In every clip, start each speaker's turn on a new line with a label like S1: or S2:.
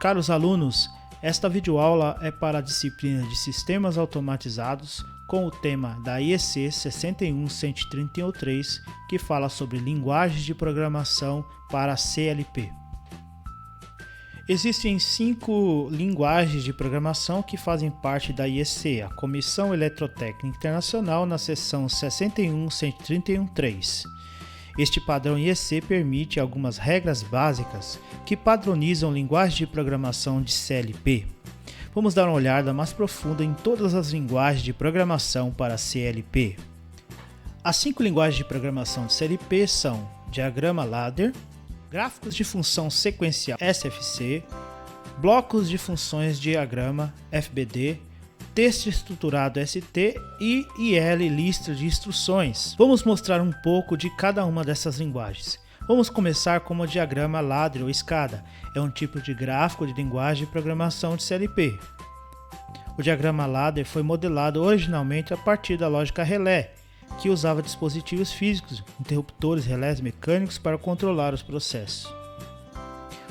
S1: Caros alunos, esta videoaula é para a disciplina de Sistemas Automatizados com o tema da IEC 61131, que fala sobre linguagens de programação para CLP. Existem 5 linguagens de programação que fazem parte da IEC, a Comissão Eletrotécnica Internacional, na seção 61131. Este padrão IEC permite algumas regras básicas que padronizam linguagens de programação de CLP. Vamos dar uma olhada mais profunda em todas as linguagens de programação para CLP. As 5 linguagens de programação de CLP são diagrama ladder, gráficos de função sequencial SFC, blocos de funções diagrama FBD, texto estruturado ST e IL lista de instruções. Vamos mostrar um pouco de cada uma dessas linguagens. Vamos começar com o diagrama ladder ou escada. É um tipo de gráfico de linguagem de programação de CLP. O diagrama ladder foi modelado originalmente a partir da lógica relé, que usava dispositivos físicos, interruptores, relés mecânicos para controlar os processos.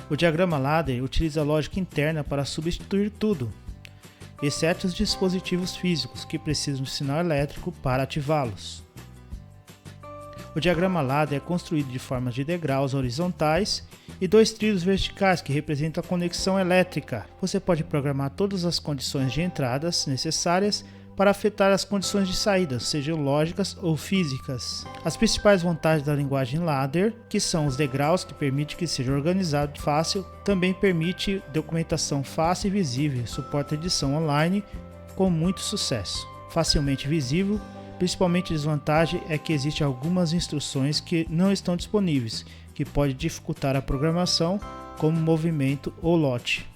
S1: O diagrama ladder utiliza a lógica interna para substituir tudo, exceto os dispositivos físicos que precisam de sinal elétrico para ativá-los. O diagrama ladder é construído de formas de degraus horizontais e 2 trilhos verticais que representam a conexão elétrica. Você pode programar todas as condições de entradas necessárias para afetar as condições de saída, sejam lógicas ou físicas. As principais vantagens da linguagem ladder, que são os degraus, que permite que seja organizado fácil, também permite documentação fácil e visível, suporta edição online com muito sucesso. Facilmente visível, principalmente desvantagem é que existem algumas instruções que não estão disponíveis, que pode dificultar a programação, como movimento ou lote.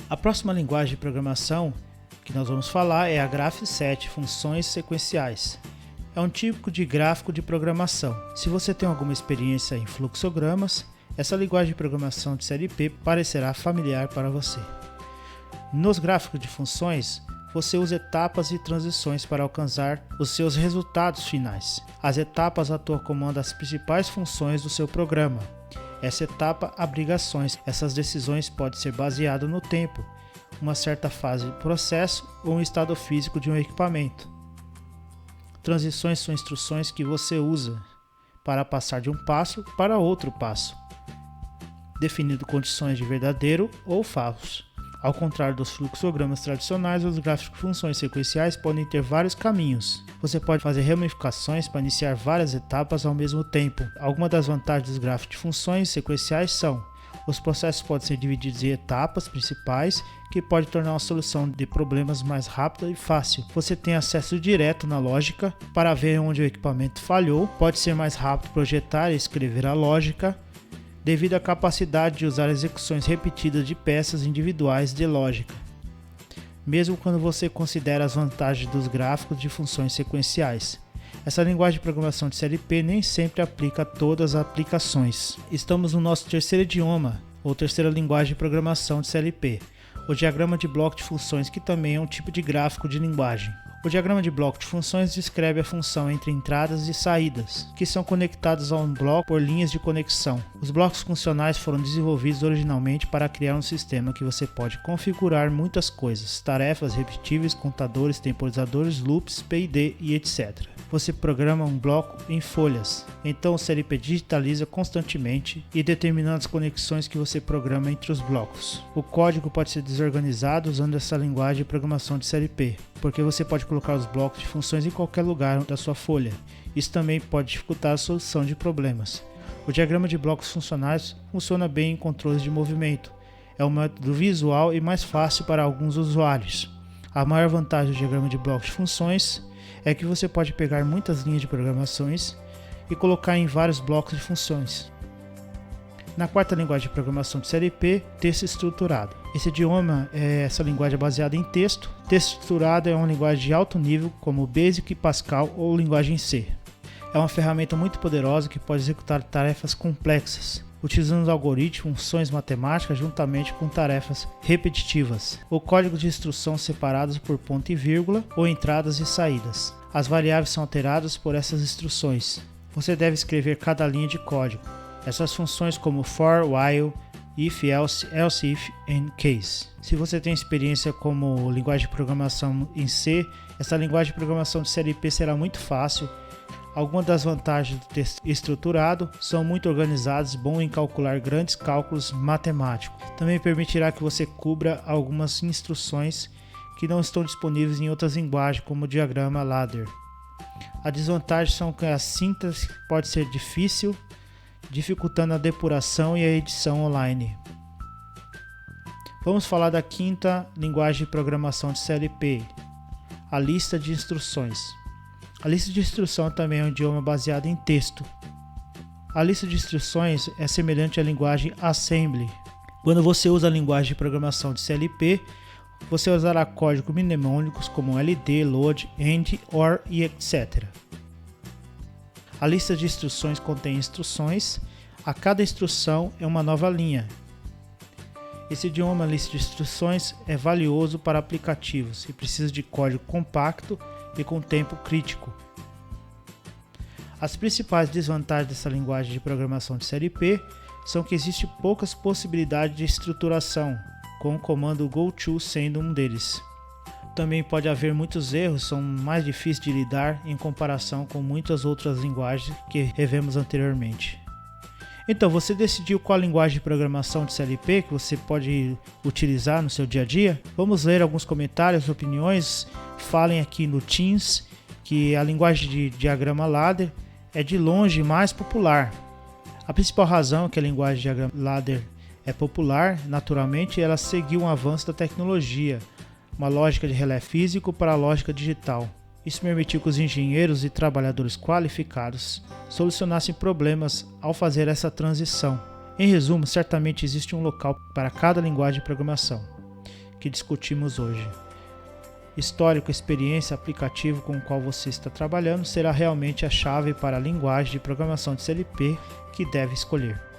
S1: A próxima linguagem de programação que nós vamos falar é a Graph7, funções sequenciais. É um tipo de gráfico de programação. Se você tem alguma experiência em fluxogramas, essa linguagem de programação de CLP parecerá familiar para você. Nos gráficos de funções, você usa etapas e transições para alcançar os seus resultados finais. As etapas atuam como uma das principais funções do seu programa. Essa etapa abriga ações. Essas decisões podem ser baseadas no tempo, uma certa fase do processo ou um estado físico de um equipamento. Transições são instruções que você usa para passar de um passo para outro passo, definindo condições de verdadeiro ou falso. Ao contrário dos fluxogramas tradicionais, os gráficos de funções sequenciais podem ter vários caminhos. Você pode fazer ramificações para iniciar várias etapas ao mesmo tempo. Algumas das vantagens dos gráficos de funções sequenciais são: os processos podem ser divididos em etapas principais, que pode tornar uma solução de problemas mais rápida e fácil. Você tem acesso direto na lógica para ver onde o equipamento falhou. Pode ser mais rápido projetar e escrever a lógica, devido à capacidade de usar execuções repetidas de peças individuais de lógica, mesmo quando você considera as vantagens dos gráficos de funções sequenciais. Essa linguagem de programação de CLP nem sempre aplica a todas as aplicações. Estamos no nosso terceiro idioma, ou terceira linguagem de programação de CLP, o diagrama de bloco de funções, que também é um tipo de gráfico de linguagem. O diagrama de bloco de funções descreve a função entre entradas e saídas, que são conectados a um bloco por linhas de conexão. Os blocos funcionais foram desenvolvidos originalmente para criar um sistema que você pode configurar muitas coisas, tarefas repetíveis, contadores, temporizadores, loops, PID e etc. Você programa um bloco em folhas, então o CLP digitaliza constantemente e determinando as conexões que você programa entre os blocos. O código pode ser desorganizado usando essa linguagem de programação de CLP, porque você pode colocar os blocos de funções em qualquer lugar da sua folha. Isso também pode dificultar a solução de problemas. O diagrama de blocos funcionais funciona bem em controles de movimento. É um método visual e mais fácil para alguns usuários. A maior vantagem do diagrama de blocos de funções é que você pode pegar muitas linhas de programações e colocar em vários blocos de funções. Na quarta linguagem de programação de CLP, texto estruturado. Esse idioma essa linguagem é baseada em texto. Texto estruturado é uma linguagem de alto nível, como Basic, Pascal ou linguagem C. É uma ferramenta muito poderosa que pode executar tarefas complexas, utilizando algoritmos, funções matemáticas juntamente com tarefas repetitivas. O código de instrução separados por ponto e vírgula ou entradas e saídas. As variáveis são alteradas por essas instruções. Você deve escrever cada linha de código. Essas funções como for, while, if, else, else if and case. Se você tem experiência como linguagem de programação em C, essa linguagem de programação de série P será muito fácil. Algumas das vantagens do texto estruturado são muito organizados, bom em calcular grandes cálculos matemáticos. Também permitirá que você cubra algumas instruções que não estão disponíveis em outras linguagens, como o diagrama ladder. A desvantagem são que a síntese pode ser difícil, dificultando a depuração e a edição online. Vamos falar da quinta linguagem de programação de série P, a lista de instruções. A lista de instrução também é um idioma baseado em texto. A lista de instruções é semelhante à linguagem assembly. Quando você usa a linguagem de programação de CLP, você usará códigos mnemônicos como LD, load, end, or e etc. A lista de instruções contém instruções. A cada instrução é uma nova linha. Esse idioma, lista de instruções, é valioso para aplicativos e precisa de código compacto e com tempo crítico. As principais desvantagens dessa linguagem de programação de série P são que existe poucas possibilidades de estruturação, com o comando goto sendo um deles. Também pode haver muitos erros, são mais difíceis de lidar em comparação com muitas outras linguagens que revemos anteriormente. Então, você decidiu qual linguagem de programação de CLP que você pode utilizar no seu dia a dia? Vamos ler alguns comentários, opiniões. Falem aqui no Teams que a linguagem de diagrama ladder é de longe mais popular. A principal razão que a linguagem de diagrama ladder é popular, naturalmente, ela seguiu um avanço da tecnologia, uma lógica de relé físico para a lógica digital. Isso permitiu que os engenheiros e trabalhadores qualificados solucionassem problemas ao fazer essa transição. Em resumo, certamente existe um local para cada linguagem de programação que discutimos hoje. Histórico, experiência, aplicativo com o qual você está trabalhando será realmente a chave para a linguagem de programação de CLP que deve escolher.